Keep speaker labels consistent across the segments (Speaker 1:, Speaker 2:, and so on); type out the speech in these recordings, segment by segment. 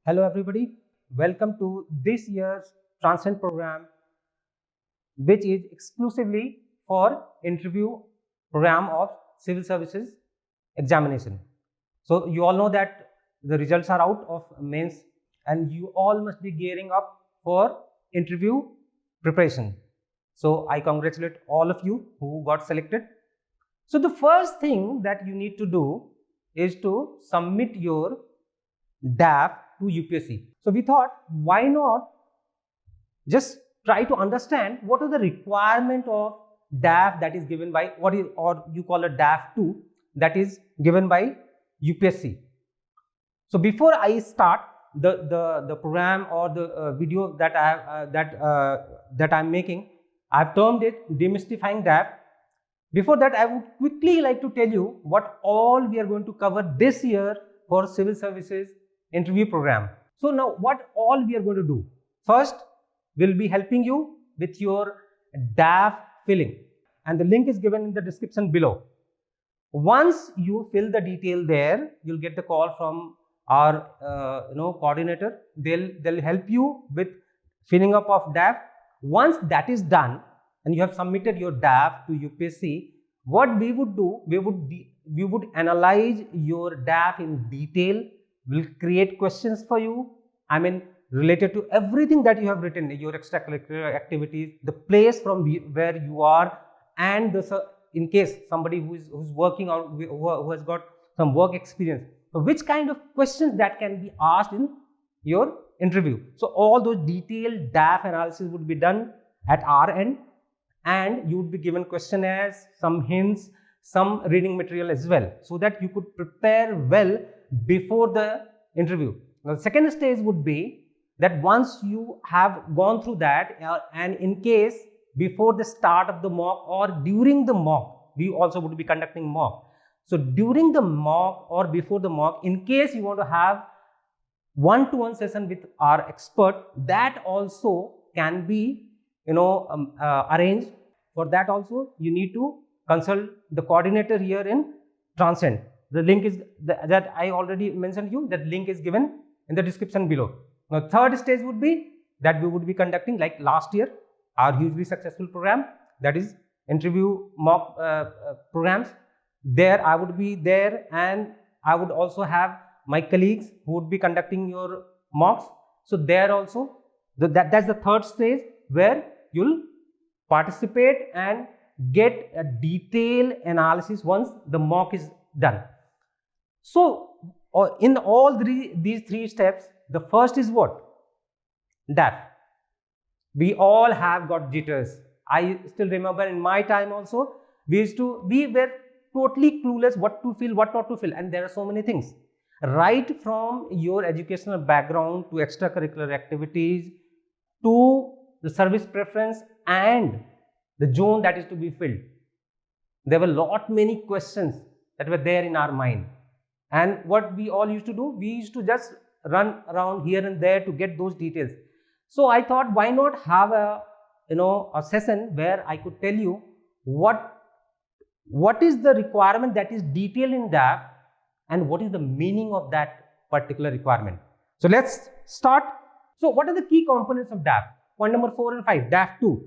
Speaker 1: Hello everybody, welcome to this year's Transcend program, which is exclusively for interview program of civil services examination. So you all know that the results are out of mains and you all must be gearing up for interview preparation. So I congratulate all of you who got selected. So the first thing that you need to do is to submit your DAF to UPSC. So we thought, why not just try to understand what are the requirement of DAF that is given by what is, or you call it DAF II, that is given by UPSC. So before I start the program or the video that I am making, I have termed it demystifying DAF. Before that, I would quickly like to tell you what all we are going to cover this year for civil services interview program. So now what all we are going to do? First, we'll be helping you with your DAF filling, and the link is given in the description below. Once you fill the detail there, you'll get the call from our coordinator. They'll help you with filling up of DAF. Once that is done and you have submitted your DAF to UPSC, what we would do, we would analyze your DAF in detail. We'll create questions for you, related to everything that you have written, your extracurricular activities, the place from where you are, and in case somebody who's working or who has got some work experience, so which kind of questions that can be asked in your interview. So all those detailed DAF analysis would be done at our end, and you would be given questionnaires, some hints, some reading material as well, so that you could prepare well before the interview. Now the second stage would be that once you have gone through that, and in case before the start of the mock or during the mock, we also would be conducting mock. So during the mock or before the mock, in case you want to have one-to-one session with our expert, that also can be arranged. For that also you need to consult the coordinator here in Transcend. The link is that I already mentioned you, that link is given in the description below. Now third stage would be that we would be conducting, like last year, our hugely successful program, that is interview mock programs. There I would be there, and I would also have my colleagues who would be conducting your mocks. So there also, that's the third stage where you'll participate and get a detailed analysis once the mock is done. So in all these three steps, the first is what? DAF. We all have got jitters. I still remember in my time also, we were totally clueless what to fill, what not to fill, and there are so many things. Right from your educational background to extracurricular activities to the service preference and the zone that is to be filled. There were many questions that were there in our mind. And what we all used to do, we used to just run around here and there to get those details. So I thought, why not have a session where I could tell you what is the requirement that is detailed in DAF and what is the meaning of that particular requirement. So let's start. So what are the key components of DAF? Point number 4 and 5, DAF II.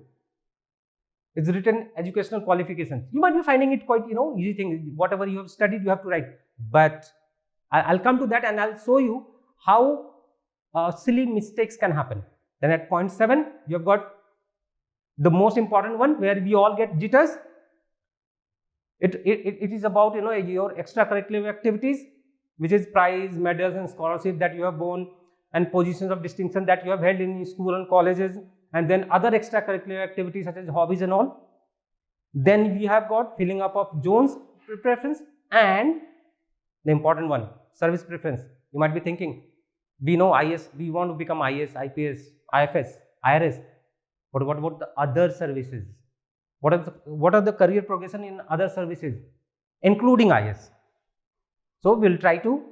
Speaker 1: It's written educational qualifications. You might be finding it quite, easy thing. Whatever you have studied, you have to write. But I'll come to that and I'll show you how silly mistakes can happen. Then at point 7, you have got the most important one where we all get jitters. It is about your extracurricular activities, which is prize, medals and scholarship that you have won, and positions of distinction that you have held in school and colleges, and then other extracurricular activities such as hobbies and all. Then we have got filling up of zones preference, and the important one, service preference. You might be thinking, we know IAS, we want to become IAS, IPS, IFS, IRS. But what about the other services? What are the career progression in other services, including IAS? So we'll try to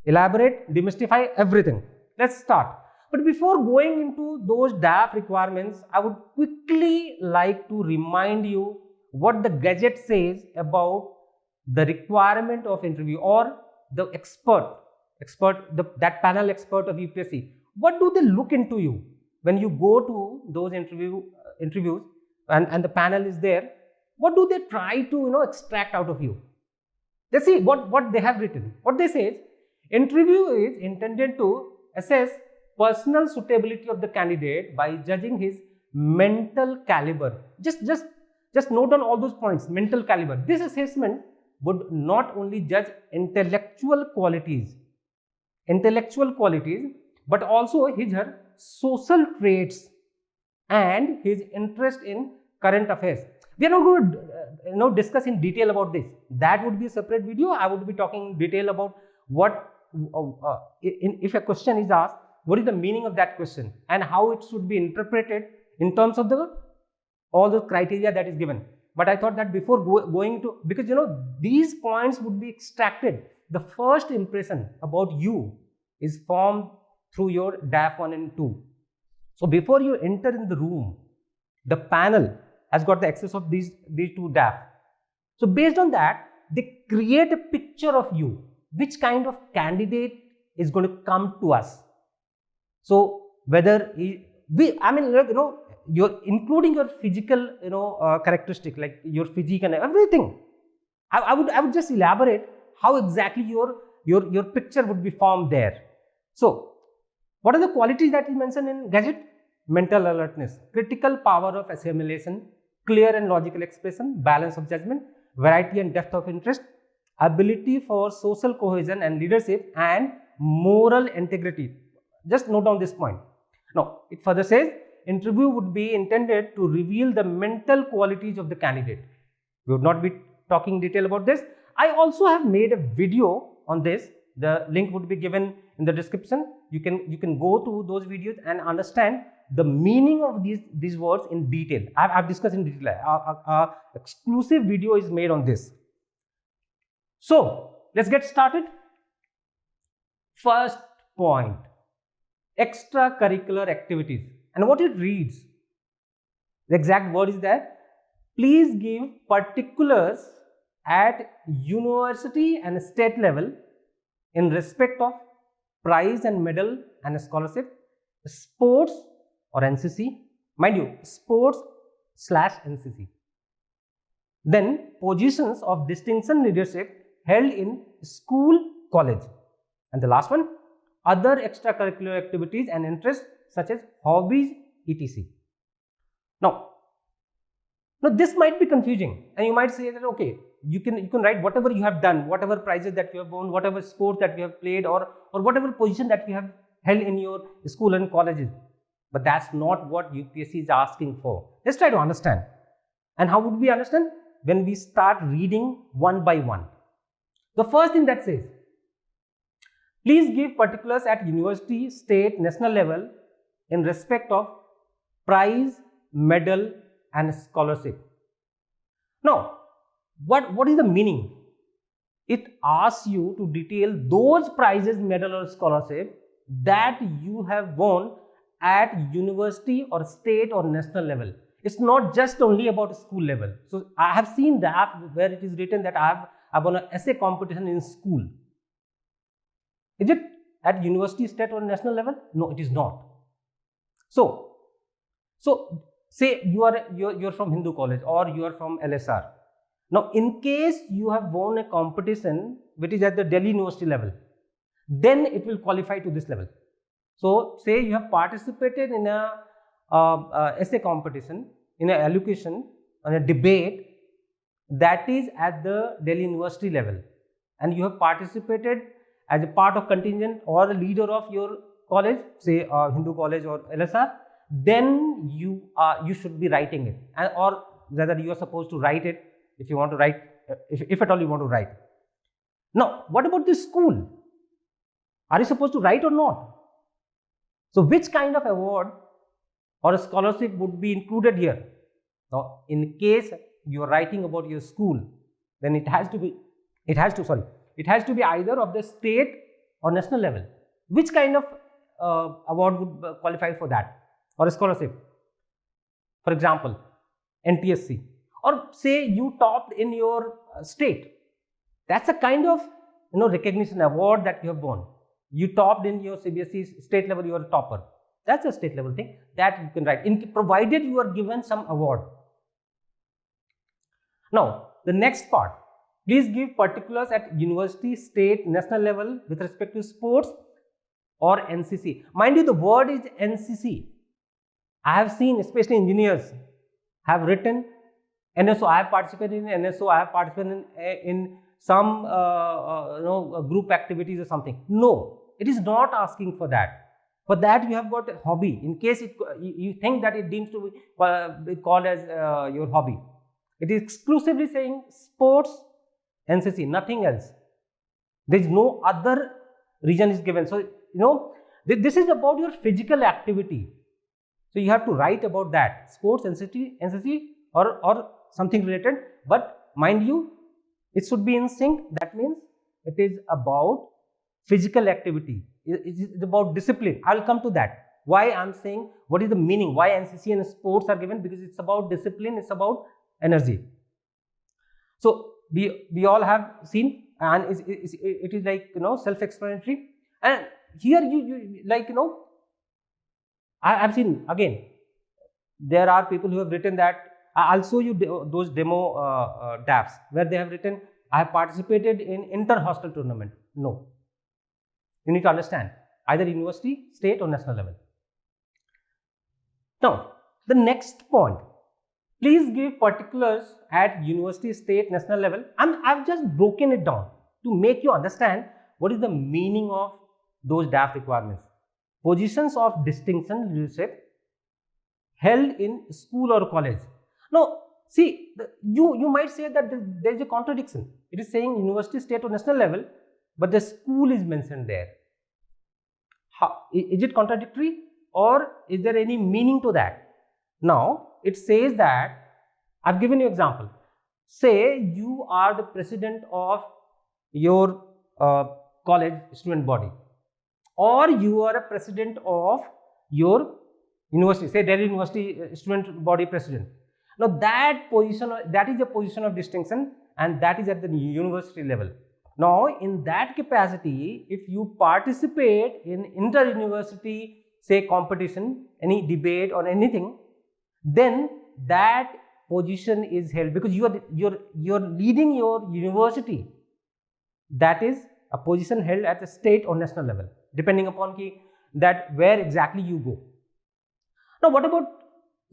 Speaker 1: elaborate, demystify everything. Let's start. But before going into those DAF requirements, I would quickly like to remind you what the gadget says about the requirement of interview, or the that panel expert of UPSC, what do they look into you when you go to those interviews and the panel is there? What do they try to extract out of you? Let's see what they have written. What they say is, interview is intended to assess personal suitability of the candidate by judging his mental caliber. Just note on all those points. Mental caliber. This assessment would not only judge intellectual qualities, but also her social traits and his interest in current affairs. We are not going to discuss in detail about this. That would be a separate video. I would be talking in detail about what if a question is asked, what is the meaning of that question and how it should be interpreted in terms of all the criteria that is given. But I thought that before going to, because these points would be extracted. The first impression about you is formed through your DAF 1 and 2. So before you enter in the room, the panel has got the access of these two DAF. So based on that, they create a picture of you, which kind of candidate is going to come to us. So whether you're including your physical characteristic, like your physique and everything. I would just elaborate how exactly your picture would be formed there. So what are the qualities that is mentioned in gadget? Mental alertness, critical power of assimilation, clear and logical expression, balance of judgment, variety and depth of interest, ability for social cohesion and leadership, and moral integrity. Just note down this point. Now, it further says, interview would be intended to reveal the mental qualities of the candidate. We would not be talking in detail about this. I also have made a video on this. The link would be given in the description. You can go to those videos and understand the meaning of these words in detail. I've discussed in detail. Exclusive video is made on this. So let's get started. First point, extracurricular activities. And what it reads, the exact word is that, please give particulars at university and state level in respect of prize and medal and scholarship, sports or NCC, mind you, sports/NCC. Then positions of distinction leadership held in school, college. And the last one, other extracurricular activities and interests such as hobbies, etc. Now this might be confusing, and you might say that okay, you can write whatever you have done, whatever prizes that you have won, whatever sport that you have played, or whatever position that you have held in your school and colleges. But that's not what UPSC is asking for. Let's try to understand. And how would we understand? When we start reading one by one. The first thing that says, please give particulars at university, state, national level in respect of prize, medal and scholarship. Now, what is the meaning? It asks you to detail those prizes, medal or scholarship that you have won at university or state or national level. It's not just only about school level. So I have seen that where it is written that I have won an essay competition in school. Is it at university, state or national level? No, it is not. So say you're from Hindu college or you are from LSR. Now, in case you have won a competition which is at the Delhi University level, then it will qualify to this level. So, say you have participated in a essay competition, in an allocation, on a debate that is at the Delhi University level, and you have participated as a part of contingent or the leader of your college, say Hindu college or LSR, then you should be writing it, or rather you are supposed to write it if you want to write, if at all you want to write. Now, what about the school? Are you supposed to write or not? So, which kind of award or a scholarship would be included here? Now, in case you are writing about your school, then it has to be either of the state or national level. Which kind of award would qualify for that, or a scholarship? For example, NTSC, or say you topped in your state. That's a kind of recognition, award that you have won. You topped in your CBSE state level, you are a topper. That's a state level thing that you can write, provided you are given some award. Now, the next part, please give particulars at university, state, national level with respect to sports or NCC. Mind you, the word is NCC. I have seen, especially engineers, have written NSO. I have participated in NSO. I have participated in some group activities or something. No, it is not asking for that. For that, you have got a hobby. In case you think that it deems to be called as your hobby. It is exclusively saying sports, NCC, nothing else. There is no other reason is given. So, this is about your physical activity. So, you have to write about that, sports, NCC or something related. But mind you, it should be in sync. That means it is about physical activity. It is about discipline. I will come to that. Why I am saying what is the meaning, why NCC and sports are given, because it's about discipline, it's about energy. So, we all have seen, and it is like, self-explanatory. And here you like, I have seen again, there are people who have written that. I'll show you those demo DAFs where they have written, I have participated in inter-hostel tournament. No. You need to understand either university, state or national level. Now, the next point, please give particulars at university, state, national level. I've just broken it down to make you understand what is the meaning of those DAF requirements. Positions of distinction leadership held in school or college. Now, see, you might say that there is a contradiction. It is saying university, state or national level, but the school is mentioned there. Is it contradictory, or is there any meaning to that? Now, it says that, I've given you example. Say you are the president of your college student body, or you are a president of your university, say Delhi University student body president. Now, that position, that is a position of distinction, and that is at the university level. Now, in that capacity, if you participate in inter-university, say competition, any debate or anything, then that position is held, because you're leading your university. That is a position held at the state or national level, depending upon that where exactly you go. Now, what about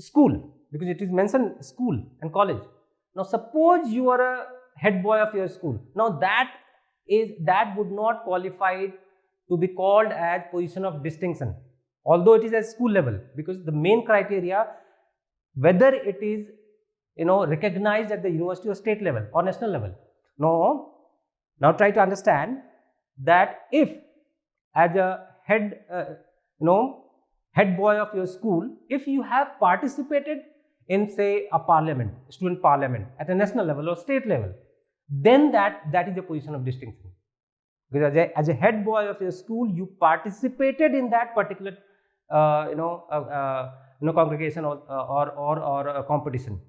Speaker 1: school? Because it is mentioned school and college. Now, suppose you are a head boy of your school. Now, that would not qualify to be called as position of distinction, although it is at school level, because the main criteria, whether it is recognized at the university or state level or national level. Now try to understand that if as a head boy of your school, if you have participated in, say, a parliament, student parliament at a national level or state level, then that is a position of distinction. Because as a head boy of your school, you participated in that particular congregation or a competition.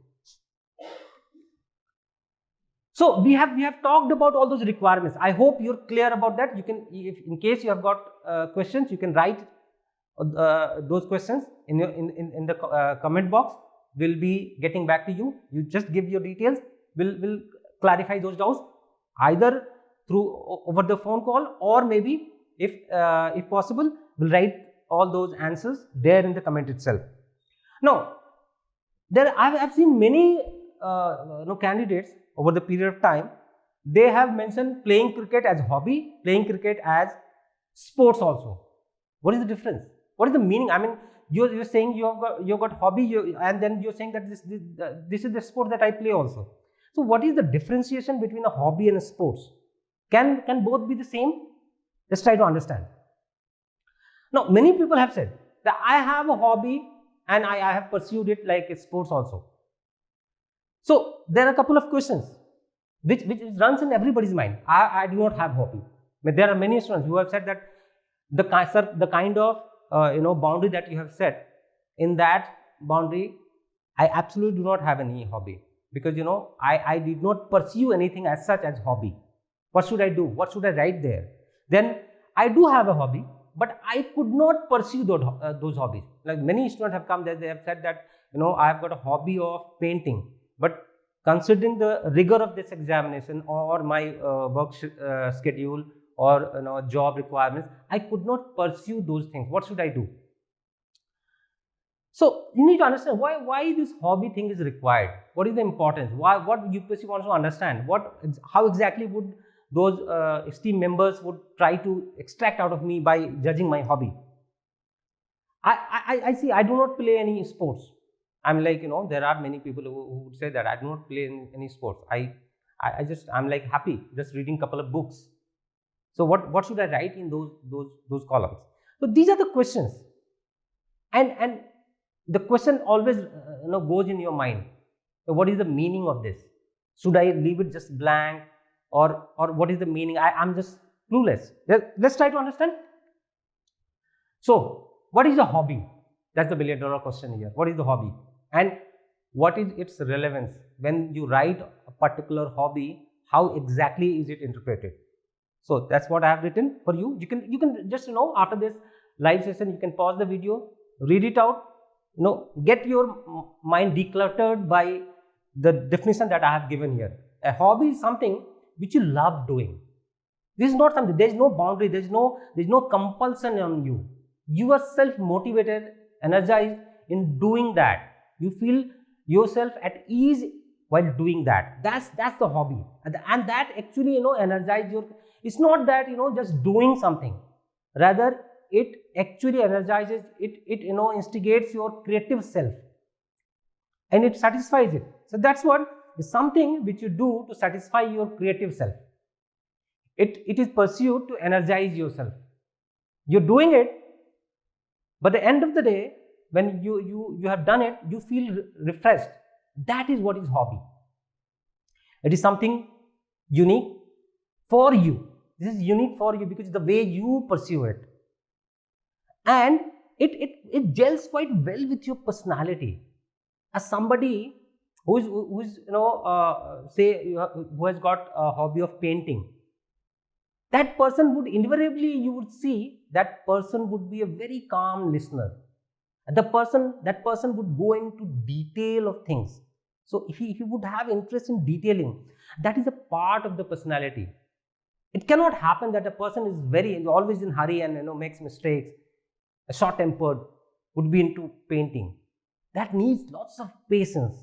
Speaker 1: So we have talked about all those requirements. I hope you're clear about that. You can, if in case you have got questions, you can write those questions in the comment box. We'll be getting back to you. You just give your details. We'll clarify those doubts either through over the phone call, or maybe if possible, we'll write all those answers there in the comment itself. Now, I've seen many candidates over the period of time. They have mentioned playing cricket as hobby, playing cricket as sports also. What is the difference? What is the meaning? I mean, you're saying you've got hobby, and then you're saying that this is the sport that I play also. So what is the differentiation between a hobby and a sports? Can both be the same? Let's try to understand. Now, many people have said that I have a hobby and I have pursued it like a sports also. So there are a couple of questions which runs in everybody's mind. I do not have hobby. But there are many students who have said that the kind of boundary that you have set, in that boundary, I absolutely do not have any hobby, because I did not pursue anything as such as hobby. What should I do? What should I write there? Then I do have a hobby, but I could not pursue those hobbies. Like many students have come there, they have said that, I have got a hobby of painting, but considering the rigor of this examination or my work schedule or job requirements, I could not pursue those things. What should I do? So you need to understand why this hobby thing is required. What is the importance? What UPSC wants to understand? How exactly would those esteemed members would try to extract out of me by judging my hobby? I see. I do not play any sports. I'm like, there are many people who would say that I do not play any sports. I'm like happy just reading a couple of books. So what should I write in those columns? So these are the questions, and the question always goes in your mind. So what is the meaning of this? Should I leave it just blank, or what is the meaning? I'm just clueless. Let's try to understand. So what is a hobby? That's the $1 billion question here. What is the hobby, and what is its relevance? When you write a particular hobby, how exactly is it interpreted? So that's what I have written for you. You can just after this live session, you can pause the video, read it out, get your mind decluttered by the definition that I have given here. A hobby is something which you love doing. This is not something, there is no boundary, there is no compulsion on you. You are self-motivated, energized in doing that. You feel yourself at ease while doing that. That's the hobby, and that actually energizes your. It's not that just doing something. Rather, it actually energizes. It instigates your creative self, and it satisfies it. So that's what is something which you do to satisfy your creative self. It is pursued to energize yourself. You're doing it, but at the end of the day, when you have done it, you feel refreshed. That is what is hobby. It is something unique for you. This is unique for you because the way you pursue it, and it gels quite well with your personality. As somebody who has got a hobby of painting, that person would invariably, you would see that person would be a very calm listener. That person would go into detail of things. So he would have interest in detailing. That is a part of the personality. It cannot happen that a person is always in hurry and makes mistakes, short-tempered, would be into painting. That needs lots of patience.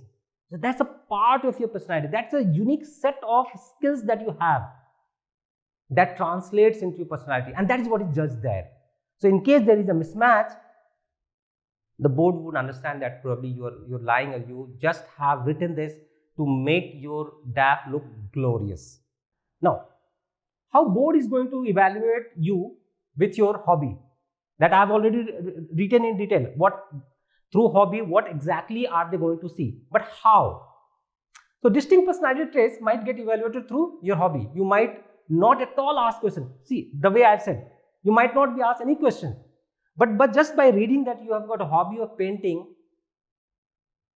Speaker 1: So that's a part of your personality. That's a unique set of skills that you have that translates into your personality, and that is what is judged there. So in case there is a mismatch, the board would understand that probably you're lying, or you just have written this to make your DAF look glorious. Now, how board is going to evaluate you with your hobby, that I have already written in detail. Through hobby, what exactly are they going to see? But how? So distinct personality traits might get evaluated through your hobby. You might not at all ask questions. See, the way I've said, you might not be asked any question. But just by reading that you have got a hobby of painting,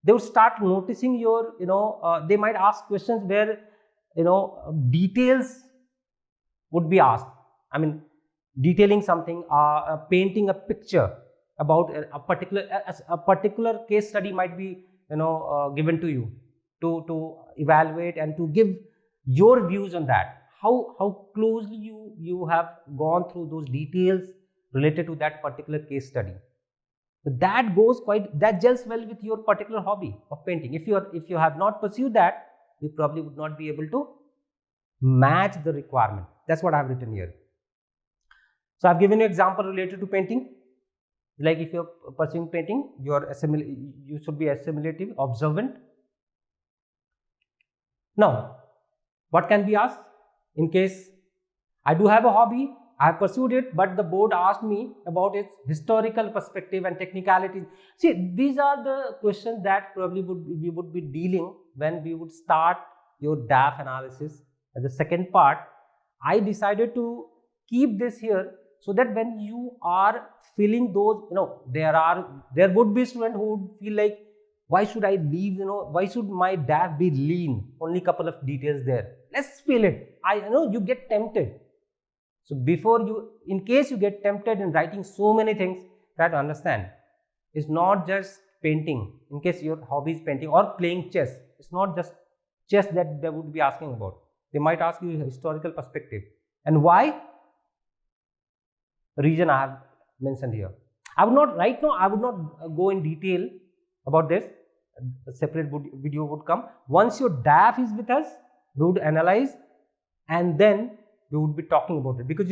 Speaker 1: they would start noticing your, they might ask questions where, details would be asked. I mean, detailing something, painting a picture about a particular case study might be, given to you to evaluate and to give your views on that. How closely you have gone through those details related to that particular case study. So that gels well with your particular hobby of painting. If you have not pursued that, you probably would not be able to match the requirement. That's what I have written here. So I've given you an example related to painting. Like if you're pursuing painting, you should be assimilative, observant. Now, what can be asked? In case I do have a hobby, I have pursued it, but the board asked me about its historical perspective and technicalities. See, these are the questions that probably we would be dealing when we would start your DAF analysis. As the second part, I decided to keep this here so that when you are feeling those, there would be students who would feel like, why should I leave, why should my DAF be lean? Only couple of details there. Let's feel it. You get tempted. So before you, in case you get tempted in writing so many things, try to understand, it's not just painting. In case your hobby is painting or playing chess, it's not just chess that they would be asking about. They might ask you a historical perspective. And why? Reason I have mentioned here. I would not, right now, I would not go in detail about this. A separate video would come. Once your DAF is with us, we would analyze and then we would be talking about it, because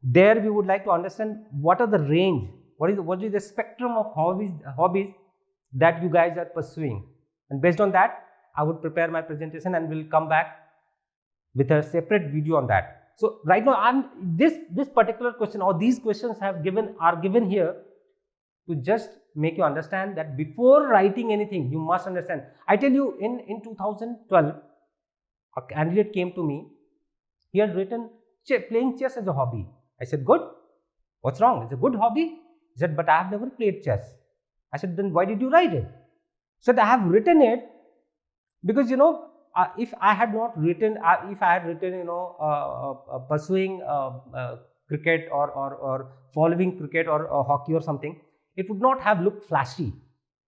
Speaker 1: there we would like to understand what are the range, what is the spectrum of hobbies that you guys are pursuing, and based on that I would prepare my presentation and will come back with a separate video on that. So right now this particular question or these questions are given here to just make you understand that before writing anything you must understand. I tell you, in 2012 a candidate came to me. He had written playing chess as a hobby. I said, good. What's wrong? It's a good hobby. He said, but I have never played chess. I said, then why did you write it? He said, I have written it because if I had written pursuing cricket or following cricket or hockey or something, it would not have looked flashy.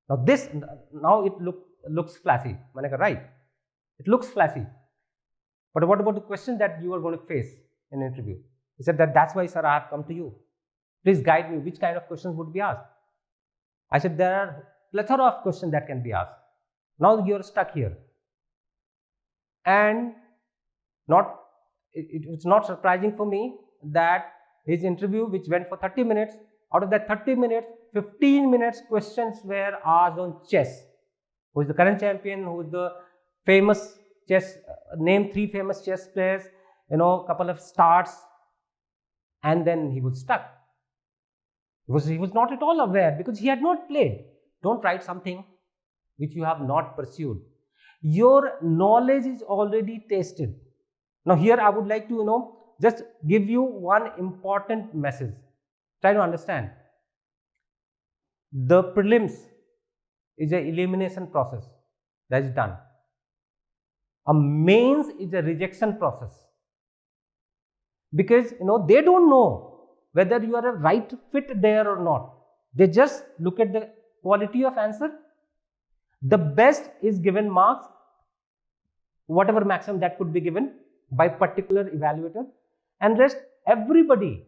Speaker 1: Now it looks flashy. Right? It looks flashy. But what about the question that you are going to face in an interview? He said that's why, sir, I have come to you. Please guide me. Which kind of questions would be asked? I said there are plethora of questions that can be asked. Now you are stuck here. And it's not surprising for me that his interview, which went for 30 minutes, out of that 30 minutes, 15 minutes questions were asked on chess. Who is the current champion? Who is the famous chess? Name 3 famous chess players. Couple of starts, and then he was stuck. He was not at all aware because he had not played. Don't write something which you have not pursued. Your knowledge is already tested. Now here I would like to just give you one important message. Try to understand. The prelims is an elimination process that is done. A mains is a rejection process, because they don't know whether you are a right fit there or not. They just look at the quality of answer. The best is given marks, whatever maximum that could be given by particular evaluator, and rest everybody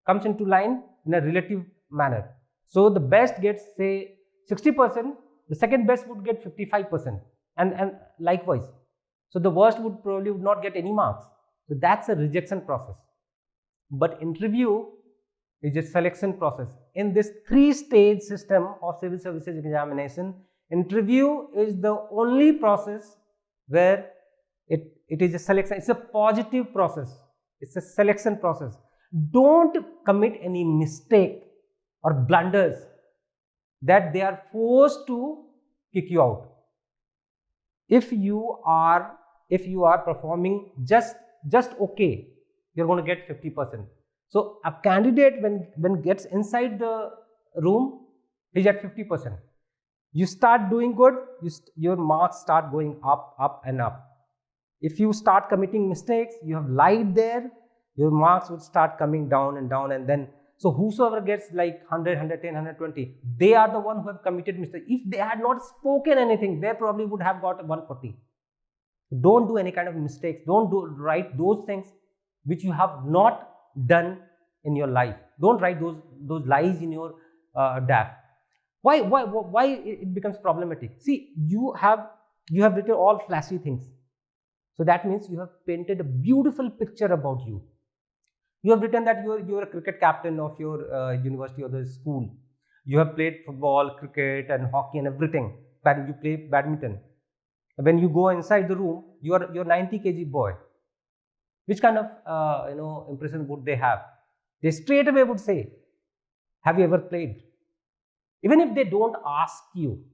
Speaker 1: comes into line in a relative manner. So the best gets say 60%, the second best would get 55%, and likewise. So the worst would probably not get any marks. So that's a rejection process. But interview is a selection process. In this 3-stage system of civil services examination, interview is the only process where it is a selection. It's a positive process. It's a selection process. Don't commit any mistake or blunders that they are forced to kick you out. If you are performing just okay, you're going to get 50%. So a candidate when gets inside the room, he's at 50%. You start doing good, your marks start going up and up. If you start committing mistakes, you have lied there, your marks would start coming down, and then so whosoever gets like 100, 110, 120, they are the one who have committed mistake. If they had not spoken anything, they probably would have got 140. Don't do any kind of mistakes. Don't write those things which you have not done in your life. Don't write those lies in your DAF. Why it becomes problematic? See, you have written all flashy things. So that means you have painted a beautiful picture about you. You have written that you are a cricket captain of your university or the school. You have played football, cricket and hockey and everything. You play badminton. When you go inside the room, you are 90 kg boy. Which kind of impression would they have? They straight away would say, have you ever played? Even if they don't ask you,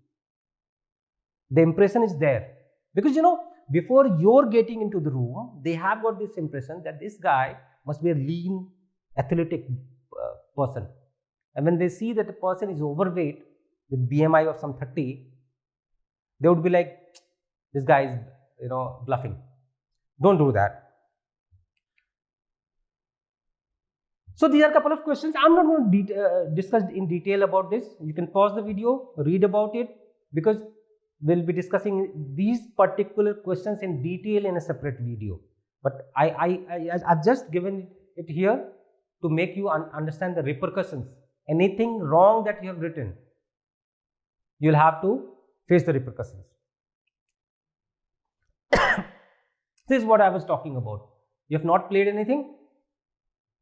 Speaker 1: the impression is there. Because before you're getting into the room, they have got this impression that this guy must be a lean, athletic person. And when they see that the person is overweight with BMI of some 30, they would be like, this guy is bluffing. Don't do that. So these are a couple of questions. I'm not going to discuss in detail about this. You can pause the video, read about it, because we'll be discussing these particular questions in detail in a separate video. But I've just given it here to make you understand the repercussions. Anything wrong that you have written, you'll have to face the repercussions. This is what I was talking about. You have not played anything,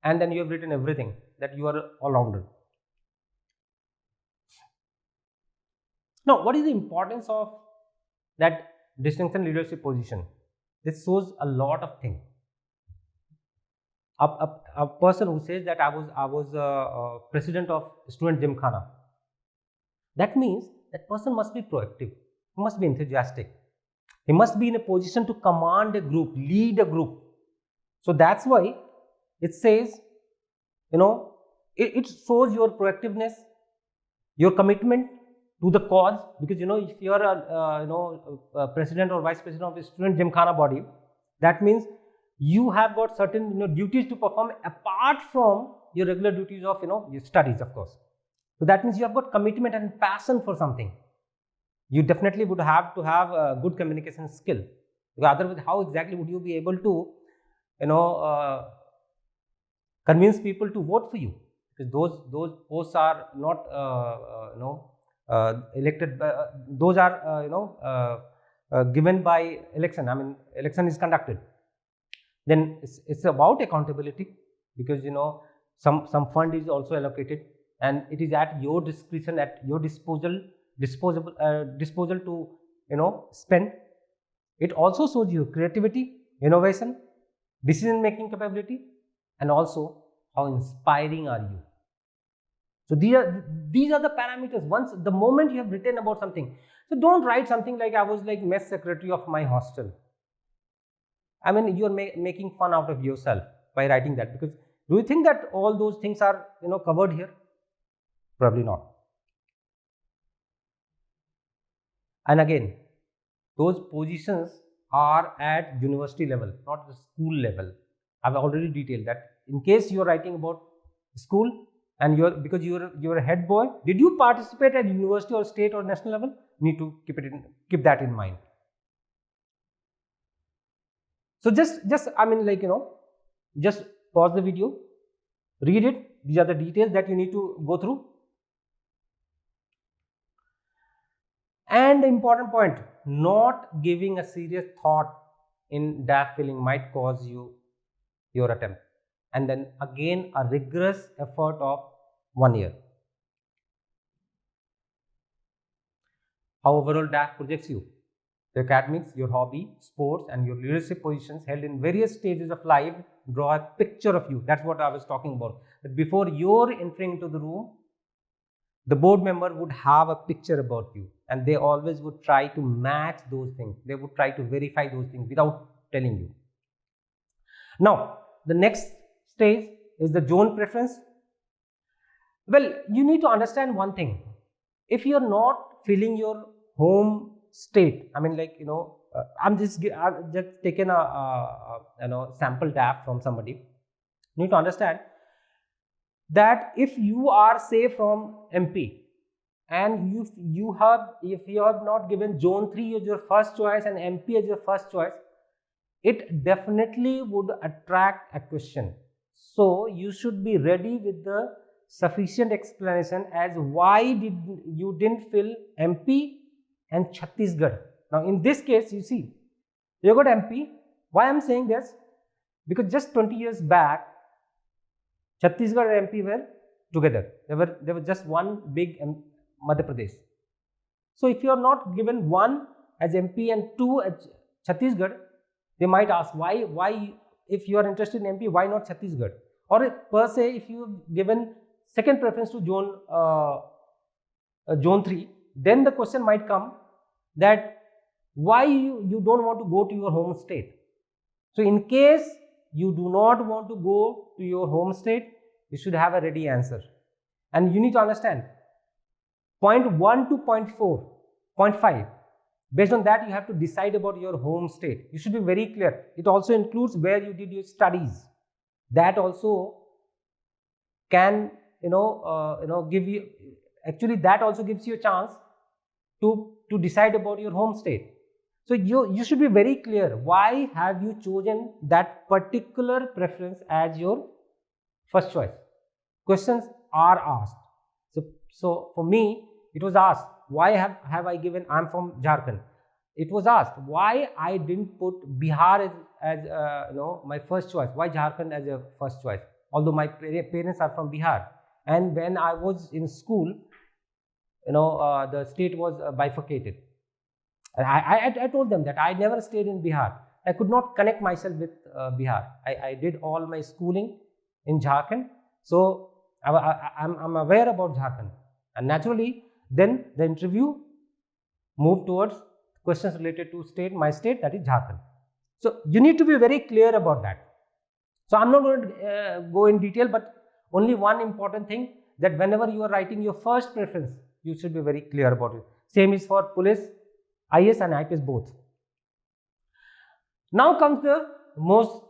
Speaker 1: and then you have written everything, that you are all-rounder. Now, what is the importance of that distinction leadership position? This shows a lot of things. A person who says that I was president of student gymkhana, that means that person must be proactive, he must be enthusiastic, he must be in a position to command a group, lead a group. So that's why it says, it shows your proactiveness, your commitment to the cause, because if you are a president or vice president of a student gymkhana body, that means you have got certain duties to perform apart from your regular duties of your studies, of course. So that means you have got commitment and passion for something. You definitely would have to have a good communication skill, because otherwise how exactly would you be able to convince people to vote for you? Because those posts are not elected by, those are given by election. I mean, election is conducted. Then it's about accountability, because some fund is also allocated, and it is at your discretion, at your disposal to spend. It also shows you creativity, innovation, decision making capability, and also how inspiring are you. So these are the parameters. Once the moment you have written about something, so don't write something like I was like mess secretary of my hostel. I mean, you are making fun out of yourself by writing that, because do you think that all those things are covered here? Probably not. And again, those positions are at university level, not the school level. I've already detailed that. In case you are writing about school, and because you're a head boy, did you participate at university or state or national level? You need to keep that in mind. So just I mean, just pause the video, read it. These are the details that you need to go through. And the important point, not giving a serious thought in DAF filling might cause your attempt, and then again a rigorous effort of 1 year. How overall DAF projects you? The academics, your hobby, sports, and your leadership positions held in various stages of life draw a picture of you. That's what I was talking about. That before you're entering into the room, the board member would have a picture about you, and they always would try to match those things. They would try to verify those things without telling you. Now, the next stage is the zone preference. Well, you need to understand one thing. If you're not feeling your home state, I mean, I've just taken a sample DAF from somebody. You need to understand that if you are, say, from MP, and if you have not given zone 3 as your first choice and MP as your first choice, it definitely would attract a question. So you should be ready with the sufficient explanation as why you didn't fill MP and Chhattisgarh. Now in this case, you see, you got MP. Why I'm saying this? Because just 20 years back, Chhattisgarh and MP were together. They were just one big Madhya Pradesh. So if you are not given 1 as MP and 2 as Chhattisgarh, they might ask why if you are interested in MP, why not Chhattisgarh? Or per se, if you have given second preference to zone 3, then the question might come that why you don't want to go to your home state. So in case you do not want to go to your home state, you should have a ready answer. And you need to understand point 1 to point 4, point 5. Based on that, you have to decide about your home state. You should be very clear. It also includes where you did your studies. That also can give you, actually that also gives you a chance to decide about your home state. So you should be very clear, why have you chosen that particular preference as your first choice. Questions are asked. So for me, it was asked, why have I given, I'm from Jharkhand. It was asked why I didn't put Bihar as my first choice. Why Jharkhand as a first choice? Although my parents are from Bihar, and when I was in school, the state was bifurcated. I told them that I never stayed in Bihar. I could not connect myself with Bihar. I did all my schooling in Jharkhand, so I'm aware about Jharkhand, and naturally, then the interview moved towards questions related to my state, that is Jharkhand. So you need to be very clear about that. So I'm not going to go in detail, but only one important thing, that whenever you are writing your first preference, you should be very clear about it. Same is for police, IAS and IPS both. Now comes the most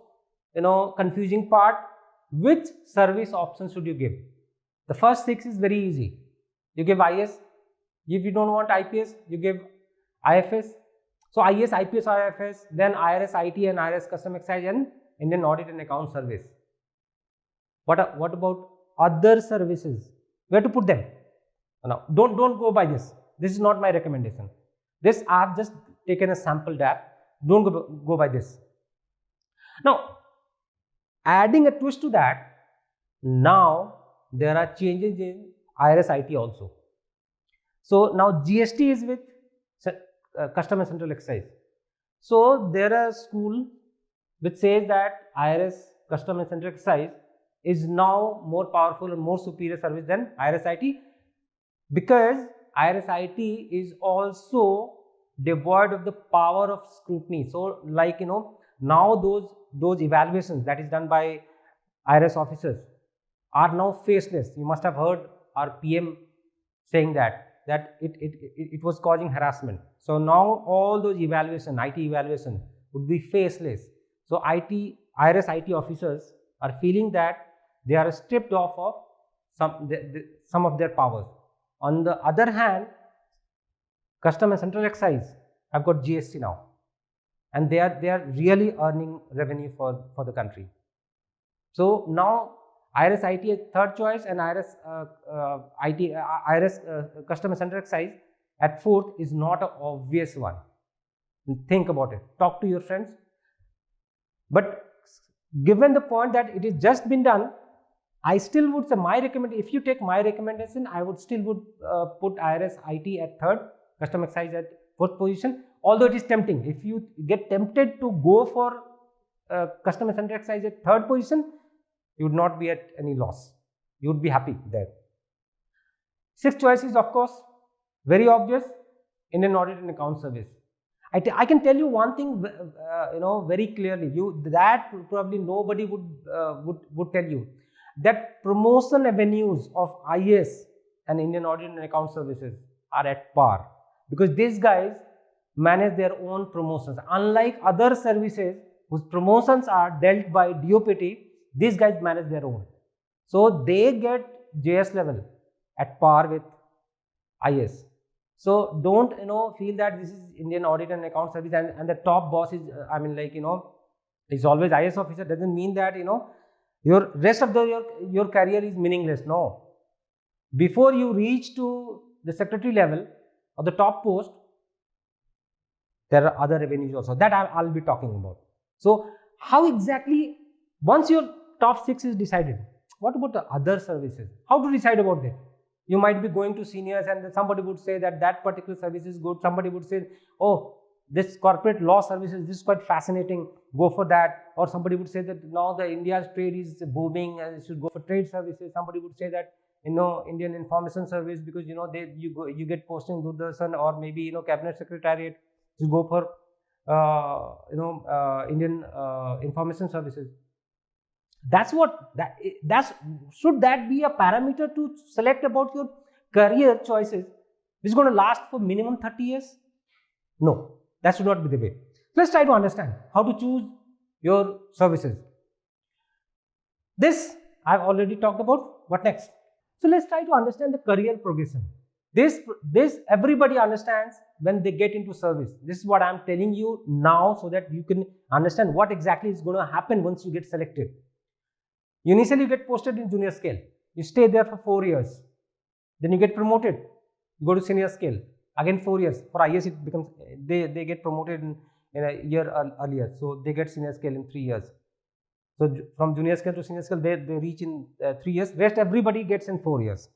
Speaker 1: confusing part. Which service option should you give? The first 6 is very easy. You give IAS. If you don't want IPS, you give IFS. So IAS, IPS, IFS, then IRS, IT and IRS Custom Excise and Indian Audit and Account Service. What about other services? Where to put them? Now, don't go by this. This is not my recommendation. This I have just taken a sample DAF. Don't go by this. Now, adding a twist to that, now there are changes in IRS IT also. So now GST is with Custom and Central Excise. So there is a school which says that IRS Custom and Central Excise is now more powerful and more superior service than IRS IT, because IRS IT is also devoid of the power of scrutiny. So like now those evaluations that is done by IRS officers are now faceless. You must have heard our PM saying that it was causing harassment. So now all those evaluation, IT evaluation would be faceless. So IRS IT officers are feeling that they are stripped off of some of their powers. On the other hand, Custom and Central Excise have got GST now, and they are really earning revenue for the country. So now IRS IT is third choice, and IRS Custom and Central Excise at fourth is not an obvious one. Think about it. Talk to your friends. But given the point that it is just been done, I still would say my recommendation. If you take my recommendation, I would still put IRS IT at third, Custom Excise at fourth position. Although it is tempting, if you get tempted to go for Custom and Central Excise at third position, you would not be at any loss. You would be happy there. Sixth choice is, of course, very obvious, Indian Audit and Account Service. I can tell you one thing, very clearly. That probably nobody would tell you, that promotion avenues of IAS and Indian Audit and Account Services are at par, because these guys manage their own promotions. Unlike other services whose promotions are dealt by DOPT, these guys manage their own. So they get JS level at par with IAS. So don't feel that this is Indian Audit and Account Service and the top boss is is always IAS officer. Doesn't mean that your rest of your career is meaningless. No. Before you reach to the secretary level or the top post, there are other revenues also that I'll be talking about. So how exactly, once your top 6 is decided, what about the other services? How to decide about that? You might be going to seniors and somebody would say that particular service is good. Somebody would say, oh, this corporate law services, this is quite fascinating, go for that. Or somebody would say that now the India's trade is booming and you should go for trade services. Somebody would say that Indian Information Service, because you get posting Doordarshan or maybe Cabinet Secretariat, to go for Indian Information Services. Should that be a parameter to select about your career choices, which is going to last for minimum 30 years? No, that should not be the way. Let's try to understand how to choose your services. This I've already talked about. what next? So let's try to understand the career progression. This everybody understands when they get into service. This is what I am telling you now so that you can understand what exactly is going to happen once you get selected. You initially get posted in junior scale. You stay there for 4 years. Then you get promoted. You go to senior scale. Again 4 years. For IAS it becomes, they get promoted in a year earlier. So they get senior scale in 3 years. So from junior scale to senior scale, they reach in 3 years. Rest everybody gets in 4 years.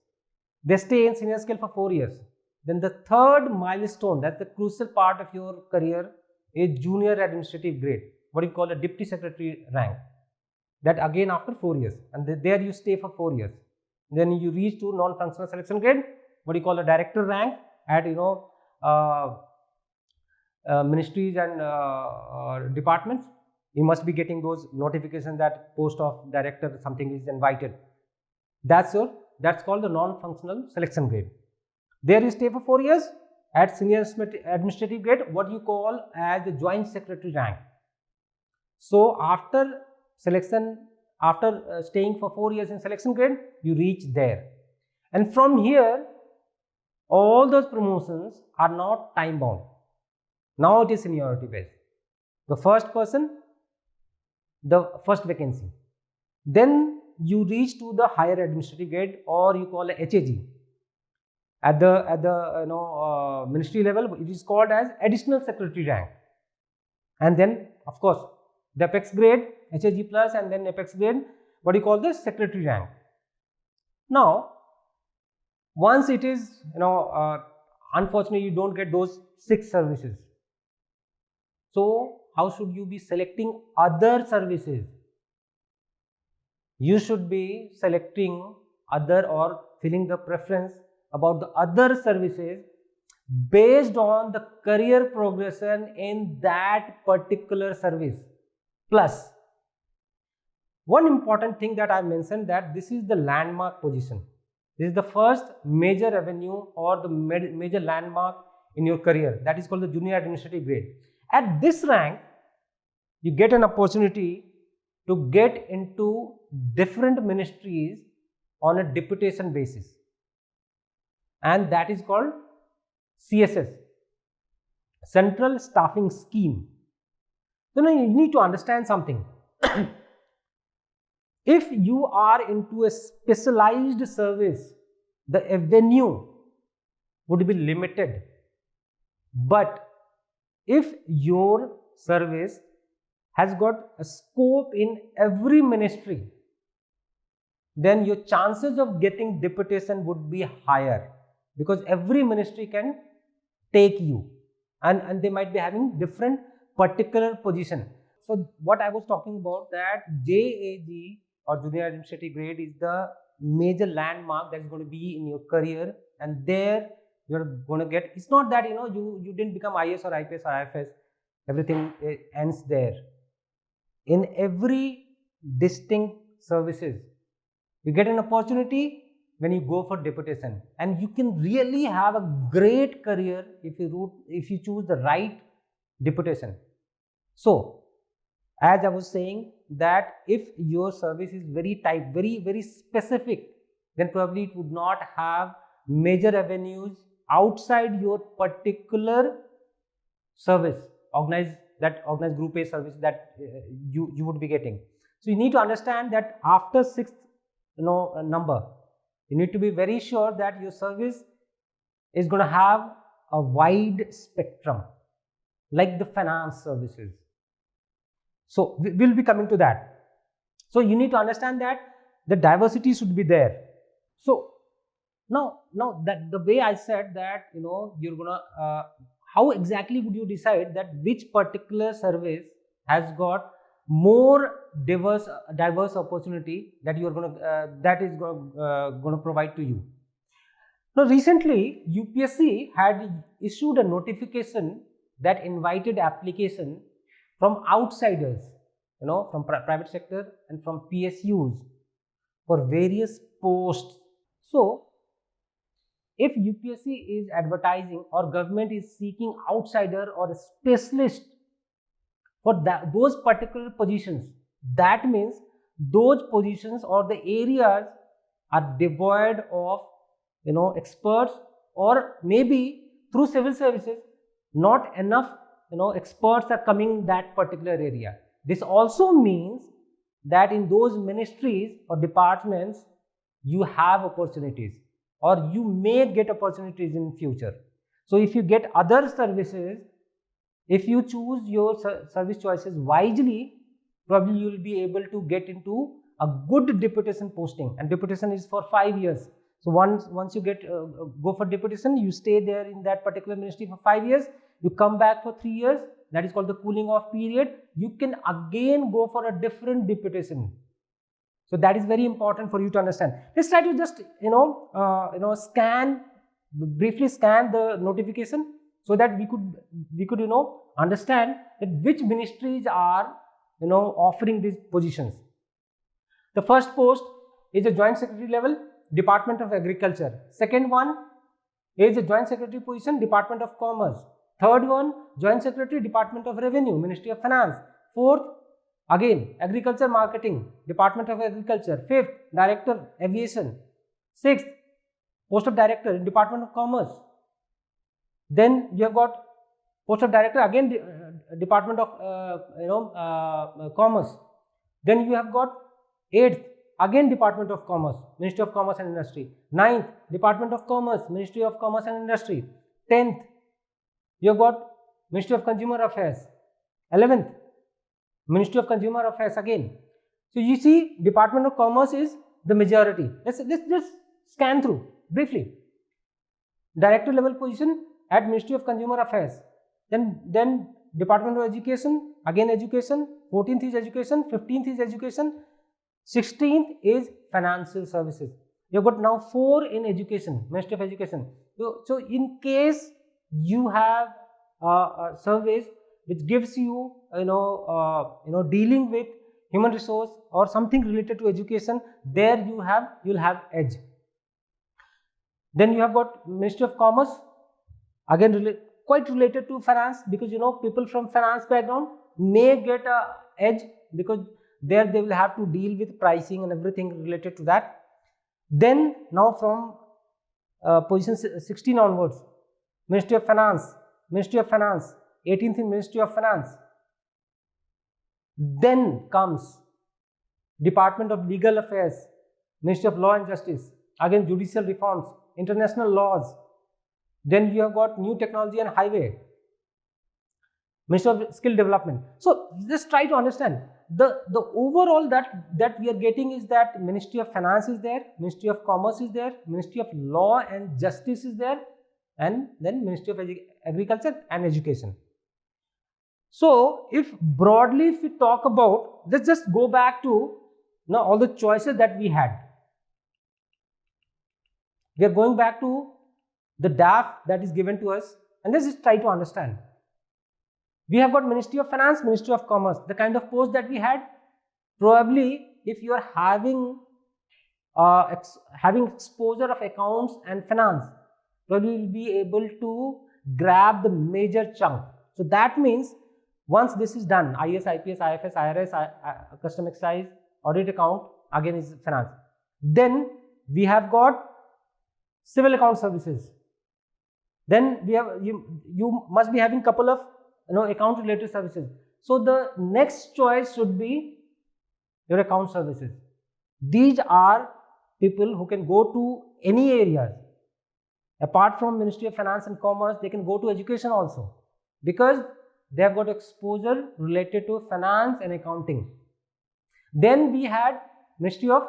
Speaker 1: They stay in senior scale for 4 years. Then the third milestone, that's the crucial part of your career, is junior administrative grade. What you call a deputy secretary rank. That again after 4 years. And there you stay for 4 years. Then you reach to non-functional selection grade. What you call a director rank at ministries and departments. You must be getting those notifications that post of director something is invited. That's called the non-functional selection grade. There you stay for 4 years at senior administrative grade, what you call as the joint secretary rank. So after selection, after staying for 4 years in selection grade, you reach there. And from here, all those promotions are not time bound. Now it is seniority based. The first person, the first vacancy. Then you reach to the higher administrative grade, or you call a HAG. At the ministry level, it is called as additional secretary rank. And then of course the apex grade, HAG plus, and then apex grade, what you call the secretary rank. Now once it is, unfortunately you don't get those 6 services. So how should you be selecting other services? You should be selecting other or filling the preference about the other services based on the career progression in that particular service. Plus, one important thing that I mentioned, that this is the landmark position. This is the first major avenue or the major landmark in your career. That is called the junior administrative grade. At this rank, you get an opportunity to get into different ministries on a deputation basis, and that is called CSS, Central Staffing Scheme. So now you need to understand something. If you are into a specialized service, the avenue would be limited. But if your service has got a scope in every ministry, then your chances of getting deputation would be higher, because every ministry can take you, and they might be having different particular position. So what I was talking about, that JAG or junior administrative grade is the major landmark that is going to be in your career, and there you're going to get, it's not that you didn't become IAS or IPS or IFS, everything ends there. In every distinct services, you get an opportunity when you go for deputation, and you can really have a great career if you choose the right deputation. So as I was saying, that if your service is very very specific, then probably it would not have major avenues outside your particular service, organized group A service that you would be getting. So you need to understand that after 6th number, you need to be very sure that your service is going to have a wide spectrum, like the finance services. So we will be coming to that. So you need to understand that the diversity should be there. So now that the way I said that, you're gonna how exactly would you decide that which particular service has got more diverse opportunity that you are going to that is going to provide to you? Now recently UPSC had issued a notification that invited application from outsiders, from private sector and from PSUs for various posts. So if UPSC is advertising or government is seeking outsider or a specialist for those particular positions, that means those positions or the areas are devoid of experts, or maybe through civil services not enough experts are coming in that particular area. This also means that in those ministries or departments you have opportunities, or you may get opportunities in future. So if you get other services, if you choose your service choices wisely, probably you will be able to get into a good deputation posting, and deputation is for 5 years. So once you get go for deputation, you stay there in that particular ministry for 5 years, you come back for 3 years, that is called the cooling off period. You can again go for a different deputation. So that is very important for you to understand. Let's try to just briefly scan the notification, so that we could understand that which ministries are offering these positions. The first post is a joint secretary level, Department of Agriculture. Second one is a joint secretary position, Department of Commerce. Third one, joint secretary, Department of Revenue, Ministry of Finance. Fourth, again agriculture marketing, Department of Agriculture. Fifth, director aviation. Sixth, post of director, Department of Commerce. Then you have got post of director, again Department of Commerce. Then you have got 8th, again Department of Commerce, Ministry of Commerce and Industry. 9th, Department of Commerce, Ministry of Commerce and Industry. 10th, you have got Ministry of Consumer Affairs. 11th, Ministry of Consumer Affairs again. So you see, Department of Commerce is the majority. Let's just scan through briefly. Director level position at Ministry of Consumer Affairs. Then Department of Education, again education. 14th is education. 15th is education. 16th is financial services. You have got now 4 in education, Ministry of Education. So in case you have a service which gives you dealing with human resource or something related to education, there you'll have edge. Then you have got Ministry of Commerce, again quite related to finance, because people from finance background may get a edge, because there they will have to deal with pricing and everything related to that. Then now from position 16 onwards, Ministry of Finance, 18th in Ministry of Finance. Then comes Department of Legal Affairs, Ministry of Law and Justice, again judicial reforms, international laws. Then you have got New Technology and Highway, Ministry of Skill Development. So just try to understand the overall that we are getting is that Ministry of Finance is there, Ministry of Commerce is there, Ministry of Law and Justice is there, and then Ministry of Agriculture and Education. So if broadly if we talk about, let's just go back to now all the choices that we had. We are going back to the DAF that is given to us, and let's just try to understand. We have got Ministry of Finance, Ministry of Commerce, the kind of post that we had. Probably if you are having exposure of accounts and finance, probably you will be able to grab the major chunk. So that means once this is done, IAS, IPS, IFS, IRS, custom excise, audit account, again is finance. Then we have got civil account services. Then we have you must be having couple of account related services. So the next choice should be your account services. These are people who can go to any areas. Apart from Ministry of Finance and Commerce, they can go to education also, because they have got exposure related to finance and accounting. Then we had Ministry of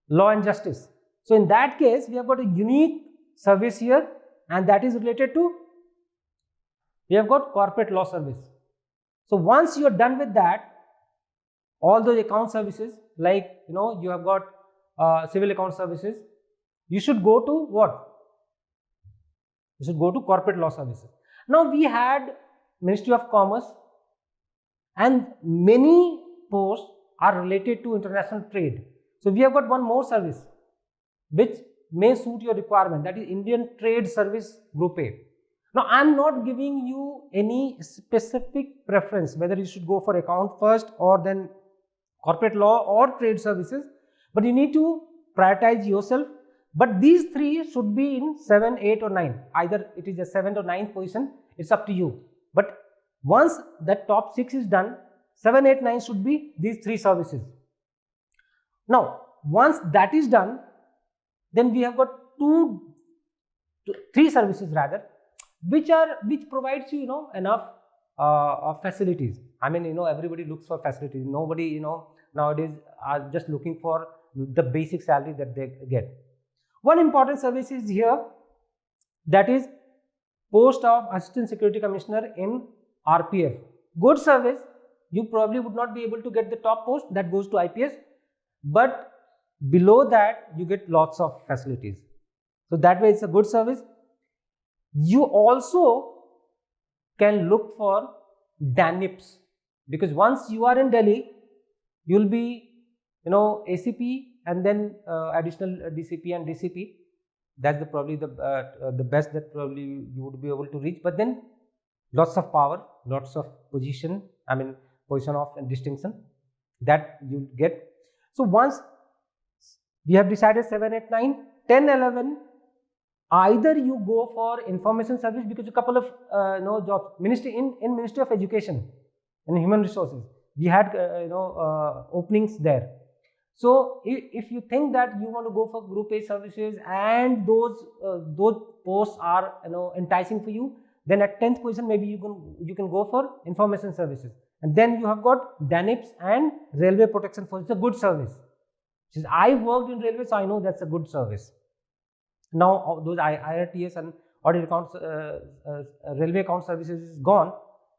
Speaker 1: Law and Justice. So in that case, we have got a unique service here, and that is related to, we have got corporate law service. So once you are done with that, all those account services, like you have got civil account services, you should go to what? You should go to corporate law services. Now we had Ministry of Commerce, and many posts are related to international trade. So we have got one more service which may suit your requirement, that is Indian Trade Service Group A. Now I am not giving you any specific preference whether you should go for account first or then corporate law or trade services, but you need to prioritize yourself. But these three should be in 7, 8 or 9. Either it is a 7th or 9th position, it's up to you. But once that top 6 is done, 7, 8, 9 should be these 3 services. Now, once that is done, then we have got 3 services rather, which provides you, enough facilities. I mean, everybody looks for facilities. Nobody, nowadays are just looking for the basic salary that they get. One important service is here, that is post of Assistant Security Commissioner in RPF. Good service. You probably would not be able to get the top post, that goes to IPS, but below that you get lots of facilities. So that way it's a good service. You also can look for DANIPS, because once you are in Delhi, you will be ACP and then additional DCP and DCP. That's probably the best that probably you would be able to reach. But then lots of power, lots of position of distinction that you get. So once we have decided 7, 8, 9, 10, 11, either you go for information service, because a couple of jobs, Ministry of Education and Human Resources, we had openings there. So if you think that you want to go for Group A services and those posts are enticing for you, then at 10th position maybe you can go for information services. And then you have got DANIPS and Railway Protection Force. It's a good service. Since I worked in railway, so I know that's a good service. Now those IRPS and audit accounts, railway account services is gone.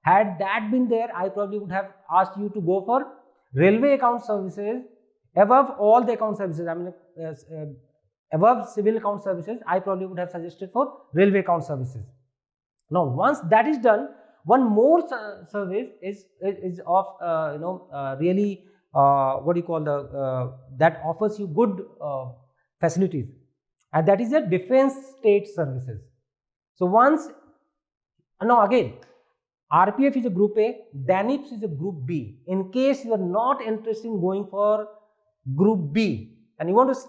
Speaker 1: Had that been there, I probably would have asked you to go for railway account services above all the account services. Above civil account services, I probably would have suggested for railway account services. Now, once that is done, one more service is of really that offers you good facilities, and that is a defense state services. So now again, RPF is a Group A, DANIPS is a Group B. In case you are not interested in going for Group B and you want to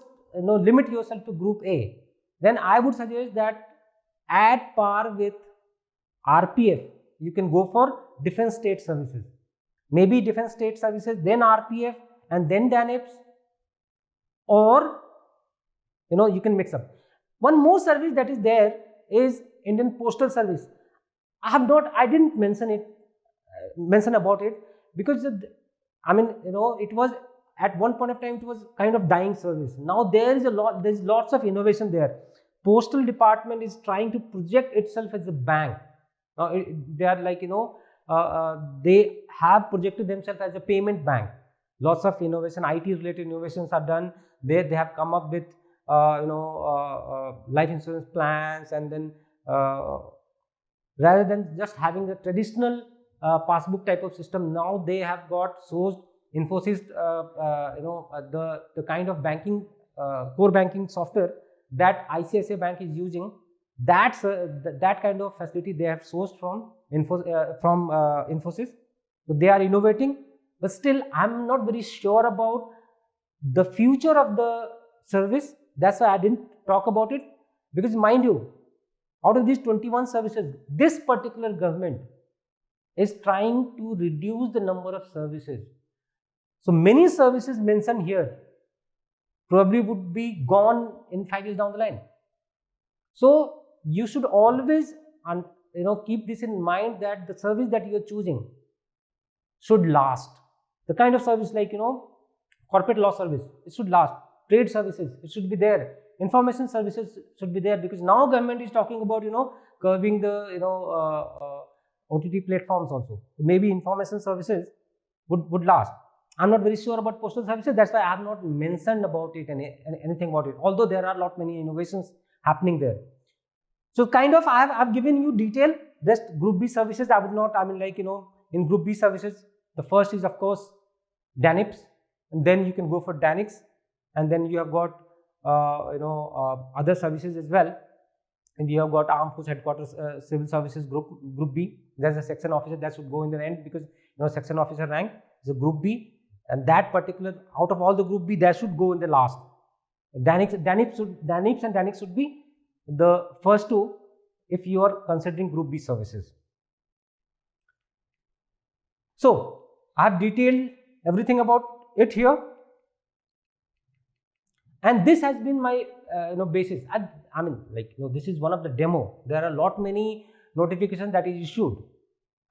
Speaker 1: limit yourself to Group A, then I would suggest that at par with RPF, you can go for defense state services. Maybe defense state services, then RPF and then DANIPS, or you can mix up. One more service that is there is Indian Postal Service. I didn't mention about it because it was at one point of time it was kind of dying service. Now there's lots of innovation there. Postal Department is trying to project itself as a bank. Now they are like they have projected themselves as a payment bank. Lots of innovation, IT related innovations are done. They have come up with life insurance plans, and then rather than just having the traditional passbook type of system, now they have got sourced Infosys, the kind of banking core banking software that ICICI Bank is using. That kind of facility they have sourced from Infosys. So they are innovating, but still I'm not very sure about the future of the service. That's why I didn't talk about it, because mind you, out of these 21 services, this particular government is trying to reduce the number of services. So many services mentioned here probably would be gone in 5 years down the line. So you should always keep this in mind, that the service that you are choosing should last. The kind of service like corporate law service, it should last. Trade services, it should be there. Information services should be there, because now government is talking about curbing the OTT platforms also. Maybe information services would last. I'm not very sure about postal services. That's why I have not mentioned about it anything about it. Although there are many innovations happening there. So kind of I've given you detail. Just Group B services, I would not. In Group B services, the first is of course DANIPS, and then you can go for DANICS, and then you have got other services as well. And you have got Armed Force Headquarters Civil Services Group B. There's a section officer that should go in the end, because section officer rank is a Group B. and that particular, out of all the group B, that should go in the last. DANIPS and DANICS should be the first two if you are considering group B services. So I have detailed everything about it here, and this has been my basis. I mean, like, this is one of the demo. There are a lot many notifications that is issued.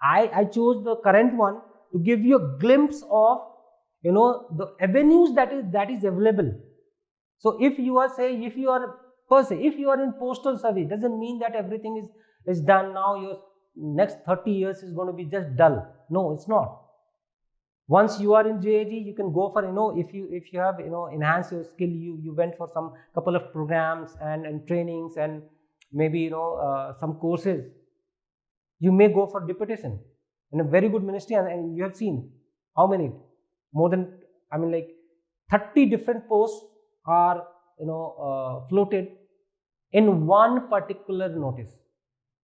Speaker 1: I chose the current one to give you a glimpse of the avenues that is available. So if you are saying, if you are in postal service, doesn't mean that everything is done now. Your next 30 years is going to be just dull. No, it's not. Once you are in JAG, you can go for, if you have enhanced your skill, you went for some couple of programs and trainings and maybe some courses. You may go for deputation in a very good ministry, and you have seen how many, more than, 30 different posts are floated in one particular notice.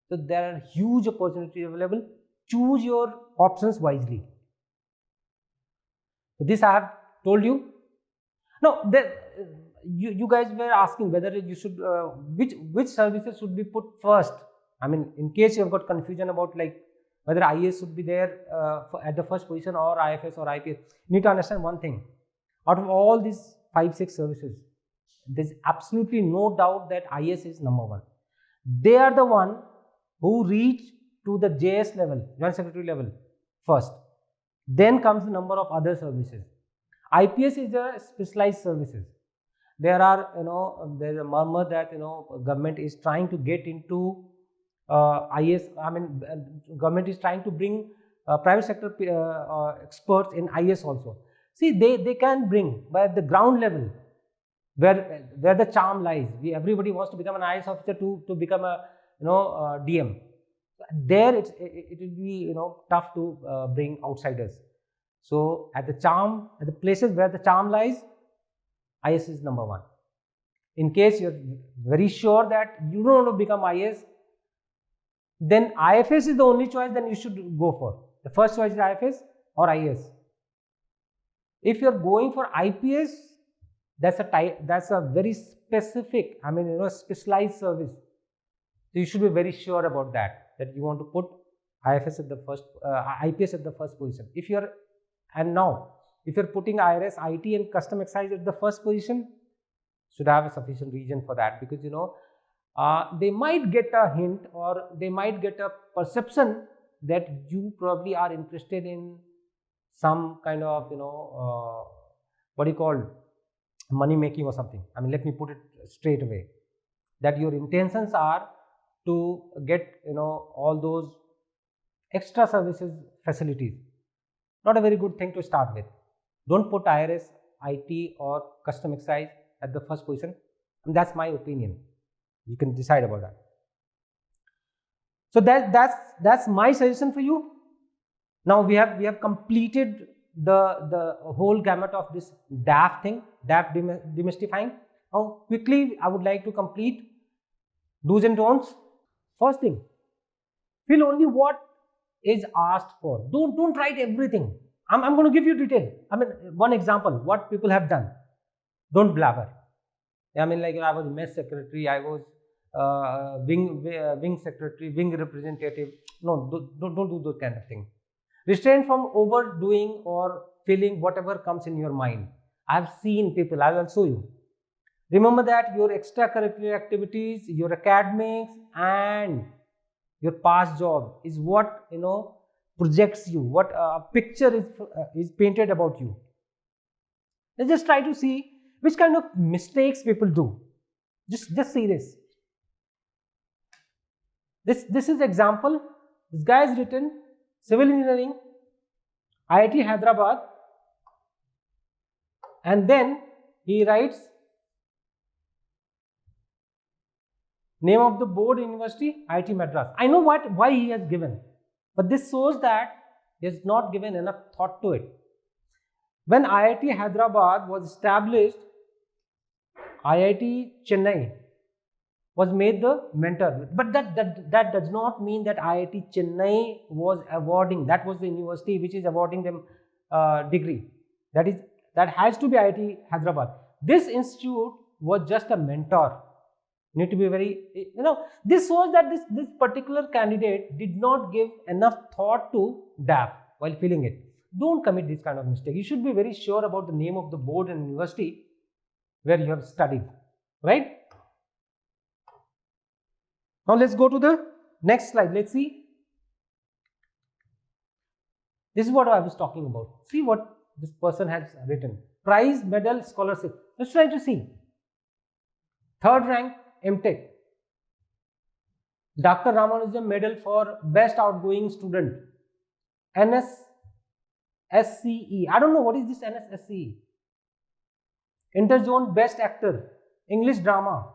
Speaker 1: So there are huge opportunities available. Choose your options wisely. So this I have told you. Now, you guys were asking whether you should which services should be put first. I mean, in case you have got confusion about like whether IAS should be there at the first position or IFS or IPS, you need to understand one thing. Out of all these 5-6 services, there is absolutely no doubt that IAS is number one. They are the one who reach to the JS level, Joint Secretary level first. Then comes the number of other services. IPS is a specialized services. There are, there's a murmur that, government is trying to get into IAS. I mean, government is trying to bring private sector experts in IAS also. See, they can bring, but at the ground level, where the charm lies. Everybody wants to become an IAS officer to become a DM. There it will be tough to bring outsiders. So at the places where the charm lies, IAS is number one. In case you're very sure that you don't want to become IAS, then IFS is the only choice then you should go for. The first choice is IFS or IAS. If you're going for IPS, that's a very specific, specialized service. So you should be very sure about that you want to put IFS at the first, IPS at the first position. If you're putting IRS, IT and custom excise at the first position, should have a sufficient reason for that, because they might get a hint or they might get a perception that you probably are interested in some kind of money making or something. Let me put it straight away, that your intentions are to get all those extra services facilities. Not a very good thing to start with. Don't put IRS, IT or custom excise at the first position. And that's my opinion. You can decide about that. So that's my suggestion for you. Now we have completed the whole gamut of this DAF thing, DAF demystifying. Now quickly I would like to complete do's and don'ts. First thing, fill only what is asked for. Don't write everything. I'm going to give you detail. One example, what people have done. Don't blabber. I was mess secretary, I was wing secretary, wing representative. No, don't do those kind of things. Restrain from overdoing or filling whatever comes in your mind. I have seen people, I will show you. Remember that your extracurricular activities, your academics and your past job is what projects you, what a picture is painted about you. Let's just try to see which kind of mistakes people do. Just see this. This is example. This guy has written civil engineering, IIT Hyderabad, and then he writes name of the board university, IIT Madras. I know why he has given, but this shows that he has not given enough thought to it. When IIT Hyderabad was established, IIT Chennai was made the mentor, but that does not mean that IIT Chennai was awarding, that was the university which is awarding them degree. That has to be IIT Hyderabad. This institute was just a mentor. Need to be very, this shows that this particular candidate did not give enough thought to DAF while filling it. Don't commit this kind of mistake. You should be very sure about the name of the board and university where you have studied, right? Now let's go to the next slide. Let's see. This is what I was talking about. See what this person has written. Prize, medal, scholarship. Let's try to see. Third rank, M.Tech. Dr. Ramanujan medal for best outgoing student. NSSCE. I don't know what is this NSSCE. Interzone best actor. English drama.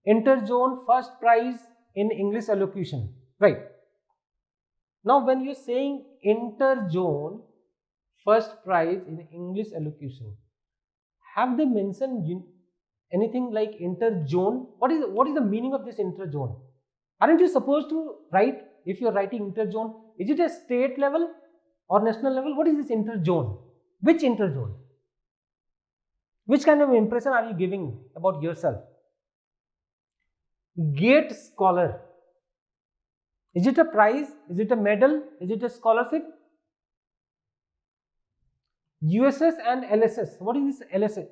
Speaker 1: Interzone first prize in English elocution. Right. Now when you're saying interzone first prize in English elocution, have they mentioned anything like interzone? What is the meaning of this interzone? Aren't you supposed to write, if you're writing interzone, is it a state level or national level? What is this interzone? Which interzone? Which kind of impression are you giving about yourself? Gate scholar. Is it a prize? Is it a medal? Is it a scholarship? USS and LSS. What is this LSS?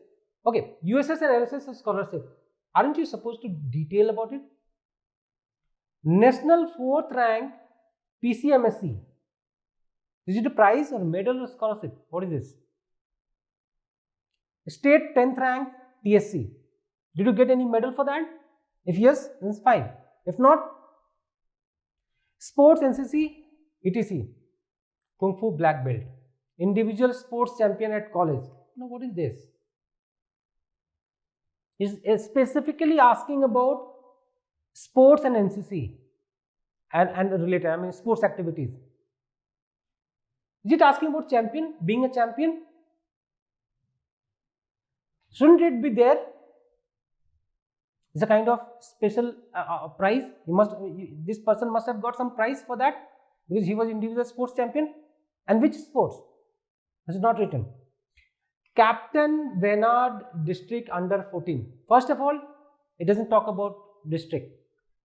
Speaker 1: Okay, USS and LSS is scholarship. Aren't you supposed to detail about it? National 4th rank PCMSC. Is it a prize or medal or scholarship? What is this? State 10th rank TSC. Did you get any medal for that? If yes, then it's fine. If not, sports NCC etc. Kung Fu black belt. Individual sports champion at college. Now what is this? Is specifically asking about sports and NCC and related, I mean sports activities. Is it asking about champion, being a champion? Shouldn't it be there? It's a kind of special prize. This person must have got some prize for that because he was individual sports champion. And which sports? This is not written. Captain Venard district under 14. First of all, it doesn't talk about district.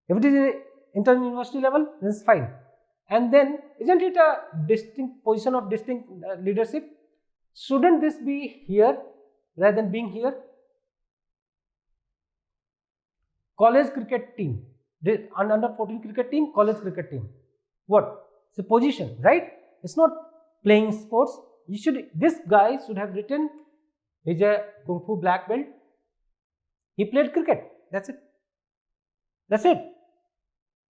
Speaker 1: If it is a inter-university level, then it's fine. And then, isn't it a distinct position of distinct leadership? Shouldn't this be here rather than being here? College cricket team, under 14 cricket team, college cricket team. What? It's a position, right? It's not playing sports. This guy should have written, he's a Kung Fu black belt. He played cricket. That's it. That's it.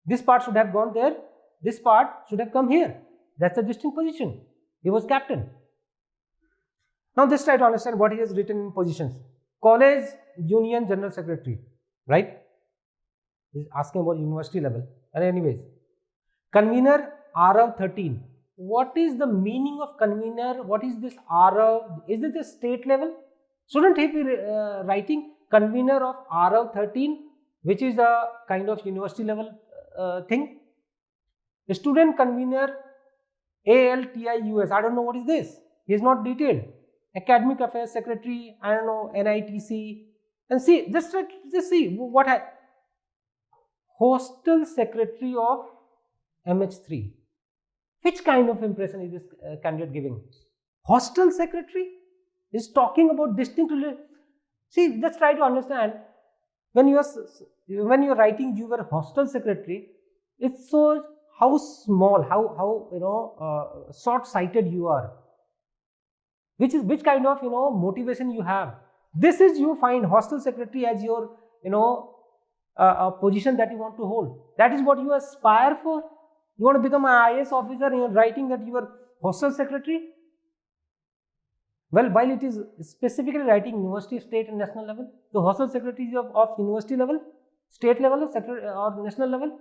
Speaker 1: This part should have gone there. This part should have come here. That's a distinct position. He was captain. Now let's try to understand what he has written in positions. College Union General Secretary, right? He's asking about university level. And anyways, convener RO 13. What is the meaning of convener? What is this RO? Is it a state level? Shouldn't he be writing convener of RO 13, which is a kind of university level thing? The student convener ALTIUS. I don't know what is this. He is not detailed. Academic Affairs Secretary. I don't know, NITC. And see, just see what I. Hostel Secretary of MH3. Which kind of impression is this candidate giving? Hostel Secretary is talking about distinct. See, just try to understand. When you are writing you were hostel secretary, it shows how small, how short-sighted you are. Which kind of motivation you have. This is you find hostel secretary as your a position that you want to hold. That is what you aspire for. You want to become an IAS officer and you're writing that you are hostel secretary. Well, while it is specifically writing university, state and national level, the hostel secretary is of university level, state level or national level.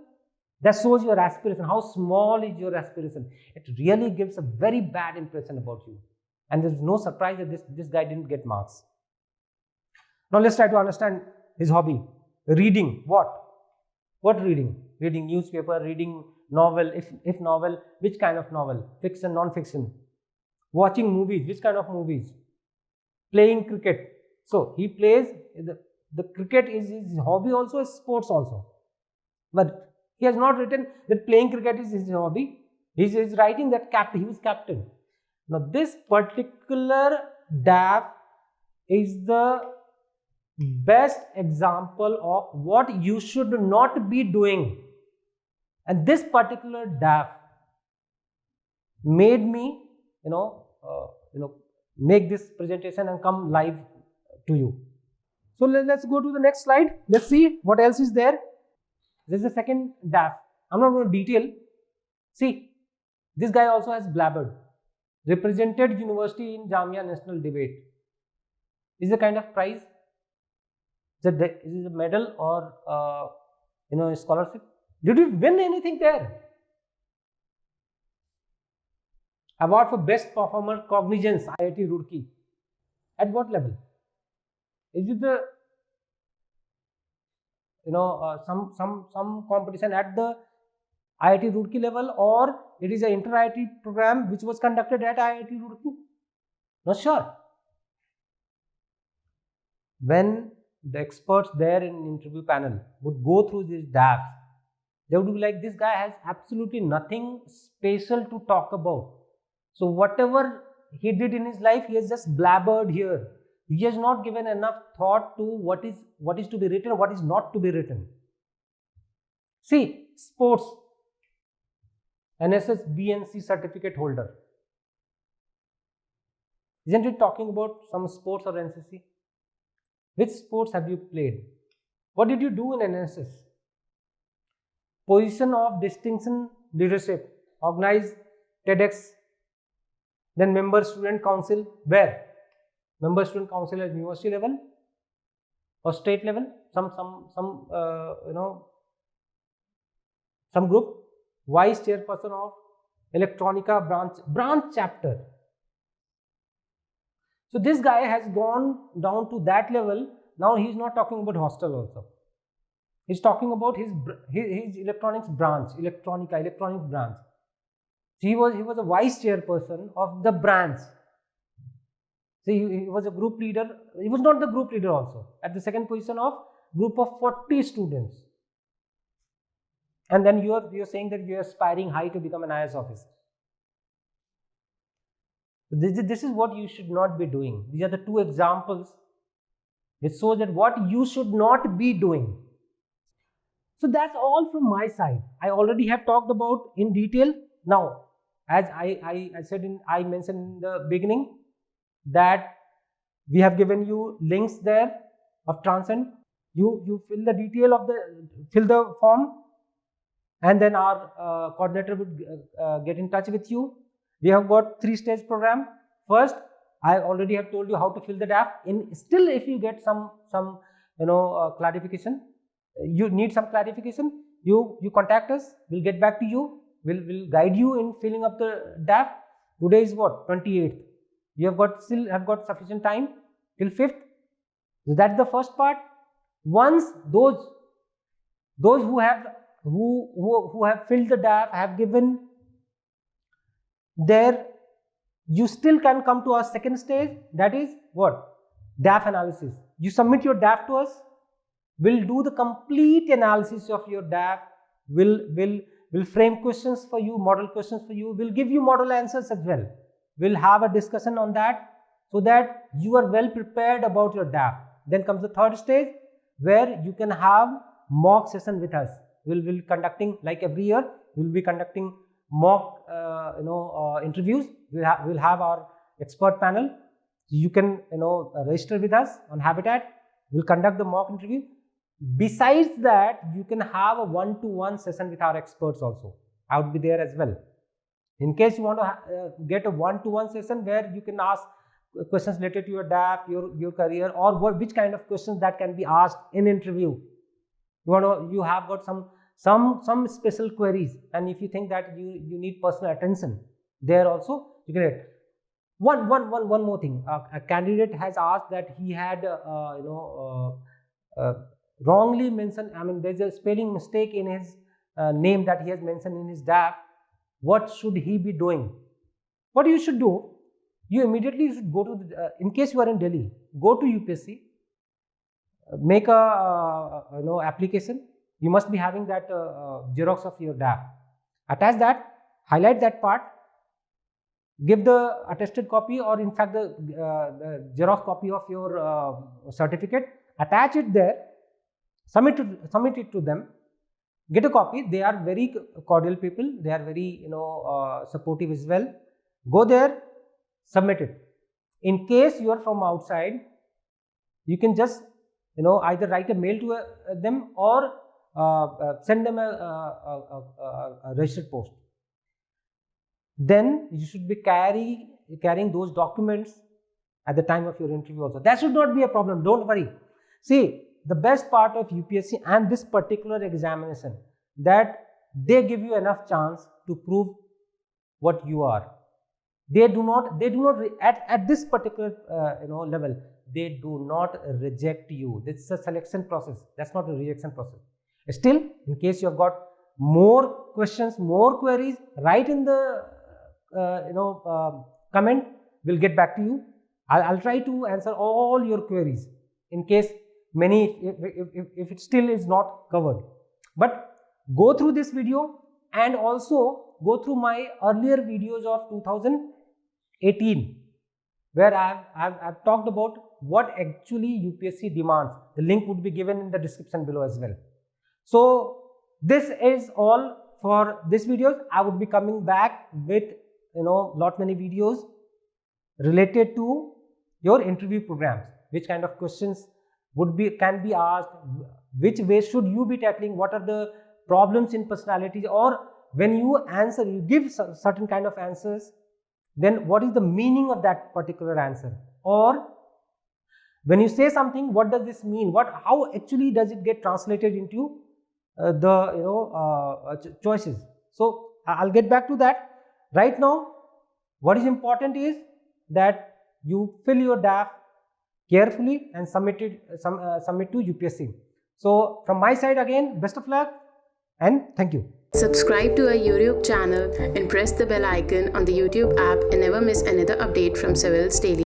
Speaker 1: That shows your aspiration. How small is your aspiration? It really gives a very bad impression about you. And there is no surprise that this guy didn't get marks. Now let's try to understand his hobby. Reading. What? What reading? Reading newspaper, reading novel. If novel, which kind of novel? Fiction, non-fiction. Watching movies. Which kind of movies? Playing cricket. So he plays, the cricket is his hobby also, sports also. But he has not written that playing cricket is his hobby. He is writing that he was captain. Now this particular DAF is the best example of what you should not be doing. And this particular DAF made me, make this presentation and come live to you. So let's go to the next slide. Let's see what else is there. This is the second DAF. I'm not going to detail. See, this guy also has blabbered. Represented university in Jamia National Debate. Is a kind of prize? Is it a medal or a scholarship? Did you win anything there? Award for best performer, cognizance, IIT Roorkee. At what level? Is it the some competition at the IIT Roorkee level, or it is an inter-IIT program which was conducted at IIT Roorkee? Not sure. When the experts there in interview panel would go through these DAFs, they would be like, this guy has absolutely nothing special to talk about. So whatever he did in his life, he has just blabbered here. He has not given enough thought to what is to be written, what is not to be written. See, sports, NSS BNC certificate holder. Isn't it talking about some sports or NCC? Which sports have you played? What did you do in NSS? Position of distinction leadership, organized TEDx, then member student council. Where? Member student council at university level or state level, some group. Vice chairperson of Electronica branch chapter. So this guy has gone down to that level. Now he is not talking about hostel also. He is talking about his electronics branch, electronics branch. So he was a vice chairperson of the branch. So he was a group leader. He was not the group leader also. At the second position of group of 40 students. And then you are saying that you are aspiring high to become an IAS officer. This is what you should not be doing. These are the two examples which show that what you should not be doing. So that's all from my side. I already have talked about in detail. Now, as I mentioned in the beginning, that we have given you links there of Transcend. You fill the detail of fill the form, and then our coordinator would get in touch with you. We have got 3-stage program. First, I already have told you how to fill the DAF. Still, if you get some clarification, you need some clarification, you contact us. We'll get back to you. We'll guide you in filling up the DAF. Today is what? 28th. You still have got sufficient time till 5th. So that's the first part. Once those who have filled the DAF have given there, you still can come to our second stage. That is what? DAF analysis. You submit your DAF to us. We'll do the complete analysis of your DAF. We'll frame questions for you, model questions for you. We'll give you model answers as well. We'll have a discussion on that so that you are well prepared about your DAF. Then comes the third stage where you can have mock session with us. We'll be conducting, like every year, we'll be conducting mock interviews. We'll have our expert panel. You can register with us on Habitat. We'll conduct the mock interview. Besides that, you can have a one-to-one session with our experts also. I would be there as well. In case you want to get a one-to-one session where you can ask questions related to your DAF, your career, or which kind of questions that can be asked in interview. You have got some special queries, and if you think that you need personal attention, there also you can get. One more thing. A candidate has asked that he had wrongly mentioned. I mean, there's a spelling mistake in his name that he has mentioned in his DAF. What should he be doing? What you should do? you immediately should go to the, in case you are in Delhi, go to UPSC, make a application. You must be having that Xerox of your DAF. Attach that, highlight that part, give the attested copy or in fact the Xerox copy of your certificate, attach it there, submit it to them, get a copy. They are very cordial people, they are very supportive as well. Go there, submit it. In case you are from outside, you can just either write a mail to them or send them a registered post. Then you should be carrying those documents at the time of your interview also. That should not be a problem, don't worry. See, the best part of UPSC and this particular examination, that they give you enough chance to prove what you are. They do not at this particular level, they do not reject you. This is a selection process, that's not a rejection process. Still, in case you have got more questions, more queries, write in the comment. We'll get back to you. I'll try to answer all your queries in case many, if it still is not covered. But go through this video and also go through my earlier videos of 2018, where I've talked about what actually UPSC demands. The link would be given in the description below as well. So this is all for this video. I would be coming back with lot many videos related to your interview programs. Which kind of questions can be asked, which way should you be tackling, what are the problems in personalities, or when you answer, you give certain kind of answers, then what is the meaning of that particular answer, or when you say something, what does this mean, how actually does it get translated into the choices. So I'll get back to that. Right now, what is important is that you fill your DAF carefully and submit to UPSC. So from my side again, best of luck and thank you.
Speaker 2: Subscribe to our YouTube channel and press the bell icon on the YouTube app and never miss another update from Civilsdaily.